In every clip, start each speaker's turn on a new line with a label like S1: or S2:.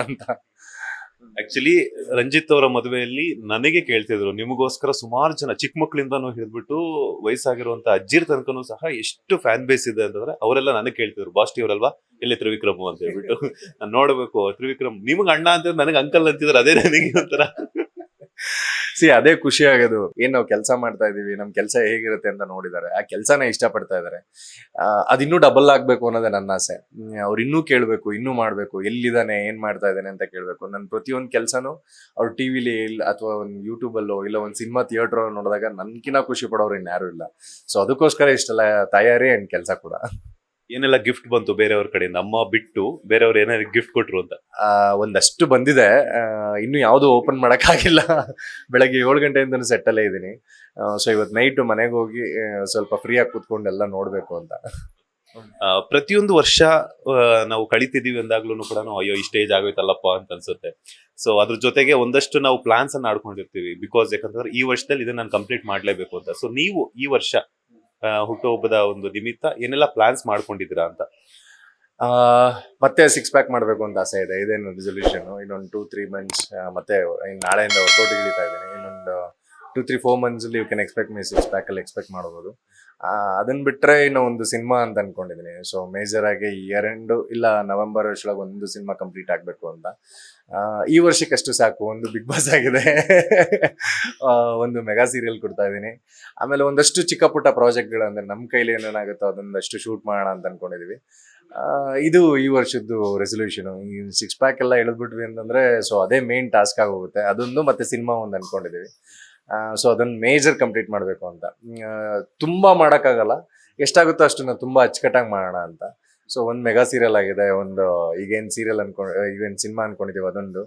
S1: ಅಂತ.
S2: ಆಕ್ಚುಲಿ ರಂಜಿತ್ ಅವರ ಮದುವೆಯಲ್ಲಿ ನನಗೆ ಕೇಳ್ತಿದ್ರು, ನಿಮಗೋಸ್ಕರ ಸುಮಾರು ಜನ ಚಿಕ್ಕ ಮಕ್ಕಳಿಂದಾನು ಹಿಡಿದ್ಬಿಟ್ಟು ವಯಸ್ಸಾಗಿರುವಂತ ಅಜ್ಜಿರ್ ತನಕನೂ ಸಹ ಎಷ್ಟು ಫ್ಯಾನ್ ಬೇಸ್ ಇದೆ ಅಂತಂದ್ರೆ ಅವರೆಲ್ಲ ನನಗೆ ಕೇಳ್ತಿದ್ರು, ಬಾಸ್ಟಿ ಅವರಲ್ವಾ, ಎಲ್ಲಿ ತ್ರಿವಿಕ್ರಮ್ ಅಂತ ಹೇಳ್ಬಿಟ್ಟು. ನಾನು ನೋಡ್ಬೇಕು ತ್ರಿವಿಕ್ರಮ್, ನಿಮಗ್ ಅಣ್ಣ ಅಂತ ನನಗೆ ಅಂಕಲ್ ಅಂತಿದ್ರು, ಅದೇ ನನಗೆ ಒಂಥರ
S1: ಅದೇ ಖುಷಿ ಆಗೋದು. ಏನ್ ನಾವು ಕೆಲಸ ಮಾಡ್ತಾ ಇದೀವಿ, ನಮ್ ಕೆಲಸ ಹೇಗಿರುತ್ತೆ ಅಂತ ನೋಡಿದ್ದಾರೆ, ಆ ಕೆಲಸನ ಇಷ್ಟಪಡ್ತಾ ಇದಾರೆ. ಅದಿನ್ನೂ ಡಬಲ್ ಆಗ್ಬೇಕು ಅನ್ನೋದೇ ನನ್ನ ಆಸೆ. ಅವ್ರು ಇನ್ನೂ ಕೇಳ್ಬೇಕು, ಇನ್ನೂ ಮಾಡ್ಬೇಕು, ಎಲ್ಲಿದ್ದಾನೆ, ಏನ್ ಮಾಡ್ತಾ ಇದ್ದಾನೆ ಅಂತ ಕೇಳ್ಬೇಕು. ನನ್ ಪ್ರತಿಯೊಂದು ಕೆಲಸನೂ ಅವ್ರು ಟಿವಿಲಿ ಅಥವಾ ಒಂದು ಯೂಟ್ಯೂಬ್ ಅಲ್ಲೋ ಇಲ್ಲ ಒಂದು ಸಿನಿಮಾ ಥಿಯೇಟರ್ ನೋಡಿದಾಗ ನನ್ಕಿನ್ನ ಖುಷಿ ಪಡೋರು ಇನ್ಯಾರು ಇಲ್ಲ. ಸೊ ಅದಕ್ಕೋಸ್ಕರ ಇಷ್ಟೆಲ್ಲ ತಯಾರಿ ಅಂಡ್ ಕೆಲಸ ಕೂಡ.
S2: ಏನೆಲ್ಲ ಗಿಫ್ಟ್ ಬಂತು ಬೇರೆಯವ್ರ ಕಡೆಯಿಂದ, ಅಮ್ಮ ಬಿಟ್ಟು ಬೇರೆಯವ್ರು ಏನಾದ್ರು ಗಿಫ್ಟ್ ಕೊಟ್ರು ಅಂತ?
S1: ಒಂದಷ್ಟು ಬಂದಿದೆ, ಇನ್ನು ಯಾವುದು ಓಪನ್ ಮಾಡಕ್ ಆಗಿಲ್ಲ. ಬೆಳಗ್ಗೆ 7 ಗಂಟೆಯಿಂದನೂ ಸೆಟ್ಟಲ್ಲೇ ಇದ್ದೀನಿ. ಸೊ ಇವತ್ತು ನೈಟ್ ಮನೆಗೆ ಹೋಗಿ ಸ್ವಲ್ಪ ಫ್ರೀ ಆಗಿ ಕೂತ್ಕೊಂಡೆಲ್ಲ ನೋಡ್ಬೇಕು ಅಂತ.
S2: ಪ್ರತಿಯೊಂದು ವರ್ಷ ನಾವು ಕಳಿತಿದೀವಿ ಅಂದಾಗ್ಲೂ ಕೂಡ ಅಯ್ಯೋ ಈ ಸ್ಟೇಜ್ ಆಗೋಯ್ತಲ್ಲಪ್ಪ ಅಂತ ಅನ್ಸುತ್ತೆ. ಸೊ ಅದ್ರ ಜೊತೆಗೆ ಒಂದಷ್ಟು ನಾವು ಪ್ಲಾನ್ಸ್ ಅನ್ನ ಆಡ್ಕೊಂಡಿರ್ತೀವಿ, ಬಿಕಾಸ್ ಯಾಕಂತಂದ್ರೆ ಈ ವರ್ಷದಲ್ಲಿ ಇದನ್ನ ನಾನು ಕಂಪ್ಲೀಟ್ ಮಾಡ್ಲೇಬೇಕು ಅಂತ. ಸೊ ನೀವು ಈ ವರ್ಷ ಹುಟ್ಟುಹಬ್ಬದ ಒಂದು ನಿಮಿತ್ತ ಏನೆಲ್ಲ ಪ್ಲಾನ್ಸ್ ಮಾಡ್ಕೊಂಡಿದ್ದೀರಾ ಅಂತ?
S1: ಮತ್ತೆ 6 ಪ್ಯಾಕ್ ಮಾಡ್ಬೇಕು ಅಂತ ಆಸೆ ಇದೆ. ಇದೇನು ರೆಸೊಲ್ಯೂಷನ್. ಇನ್ನೊಂದು 2-3 ಮಂತ್ಸ್, ಮತ್ತೆ ನಾಳೆಯಿಂದ ವರ್ಕೌಟ್ ಇಳಿತಾ ಇದ್ದೀನಿ. ಇನ್ನೊಂದು 2-3-4 months you can expect me 6 pack ಅಲ್ಲಿ ಎಕ್ಸ್ಪೆಕ್ಟ್ ಮಾಡಬಹುದು. ಅದನ್ನ ಬಿಟ್ರೆ ಇನ್ನು ಒಂದು ಸಿನಿಮಾ ಅಂತ ಅನ್ಕೊಂಡಿದ್ದೀನಿ. ಸೊ ಮೇಜರ್ ಆಗಿ 2 ಇಲ್ಲ ನವೆಂಬರ್ ಅಷ್ಟೊಳಗೆ ಒಂದು ಸಿನಿಮಾ ಕಂಪ್ಲೀಟ್ ಆಗ್ಬೇಕು ಅಂತ. ಈ ವರ್ಷಕ್ಕಷ್ಟು ಸಾಕು. ಒಂದು ಬಿಗ್ ಬಾಸ್ ಆಗಿದೆ, ಒಂದು ಮೆಗಾ ಸೀರಿಯಲ್ ಕೊಡ್ತಾ ಇದ್ದೀನಿ, ಆಮೇಲೆ ಒಂದಷ್ಟು ಚಿಕ್ಕ ಪುಟ್ಟ ಪ್ರಾಜೆಕ್ಟ್ಗಳು, ಅಂದ್ರೆ ನಮ್ಮ ಕೈಲಿ ಏನೇನಾಗುತ್ತೋ ಅದೊಂದಷ್ಟು ಶೂಟ್ ಮಾಡೋಣ ಅಂತ ಅನ್ಕೊಂಡಿದೀವಿ. ಇದು ಈ ವರ್ಷದ್ದು ರೆಸೊಲ್ಯೂಷನ್. ಈ 6 ಪ್ಯಾಕ್ ಎಲ್ಲ ಎಳೆದ್ಬಿಟ್ವಿ ಅಂತಂದ್ರೆ ಸೊ ಅದೇ ಮೇನ್ ಟಾಸ್ಕ್ ಆಗೋಗುತ್ತೆ. ಅದೊಂದು ಮತ್ತೆ ಸಿನಿಮಾ ಒಂದು ಅನ್ಕೊಂಡಿದೀವಿ. ಸೊ ಅದನ್ನ ಮೇಜರ್ ಕಂಪ್ಲೀಟ್ ಮಾಡಬೇಕು ಅಂತ. ತುಂಬಾ ಮಾಡೋಕ್ಕಾಗಲ್ಲ, ಎಷ್ಟಾಗುತ್ತೋ ಅಷ್ಟನ್ನ ತುಂಬಾ ಅಚ್ಚುಕಟ್ಟಾಗಿ ಮಾಡೋಣ ಅಂತ. ಸೊ ಒಂದು ಮೆಗಾ ಸೀರಿಯಲ್ ಆಗಿದೆ, ಒಂದು ಈಗೇನು ಸೀರಿಯಲ್ ಈಗೇನು ಸಿನಿಮಾ ಅನ್ಕೊಂಡಿದೀವಿ ಅದೊಂದು.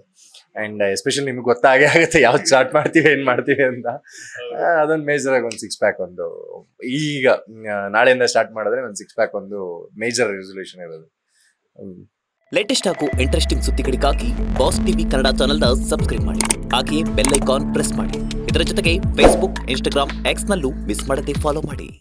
S1: ಅಂಡ್ ಎಸ್ಪೆಷಲಿ ನಿಮ್ಗೆ ಗೊತ್ತಾಗೇ ಆಗುತ್ತೆ ಯಾವ್ದು ಸ್ಟಾರ್ಟ್ ಮಾಡ್ತೀವಿ ಏನ್ ಮಾಡ್ತೀವಿ ಅಂತ. ಅದೊಂದು ಮೇಜರ್ ಆಗಿ ಒಂದು 6 ಪ್ಯಾಕ್ ಒಂದು ಈಗ ನಾಳೆಯಿಂದ ಸ್ಟಾರ್ಟ್ ಮಾಡಿದ್ರೆ ಒಂದು 6 ಪ್ಯಾಕ್ ಒಂದು ಮೇಜರ್ ರೆಸೊಲ್ಯೂಷನ್ ಇರೋದು.
S3: ಲೇಟೆಸ್ಟ್ ಹಾಗೂ ಇಂಟ್ರೆಸ್ಟಿಂಗ್ ಸುದ್ದಿಗಳಿಗಾಗಿ ಬಾಸ್ ಟಿವಿ ಕನ್ನಡ ಚಾನೆಲ್ನ ಸಬ್ಸ್ಕ್ರೈಬ್ ಮಾಡಿ, ಹಾಗೆಯೇ ಬೆಲ್ ಐಕಾನ್ ಪ್ರೆಸ್ ಮಾಡಿ. ಇದರ ಜೊತೆಗೆ ಫೇಸ್ಬುಕ್, ಇನ್ಸ್ಟಾಗ್ರಾಮ್, ಎಕ್ಸ್ನಲ್ಲೂ ಮಿಸ್ ಮಾಡದೆ ಫಾಲೋ ಮಾಡಿ.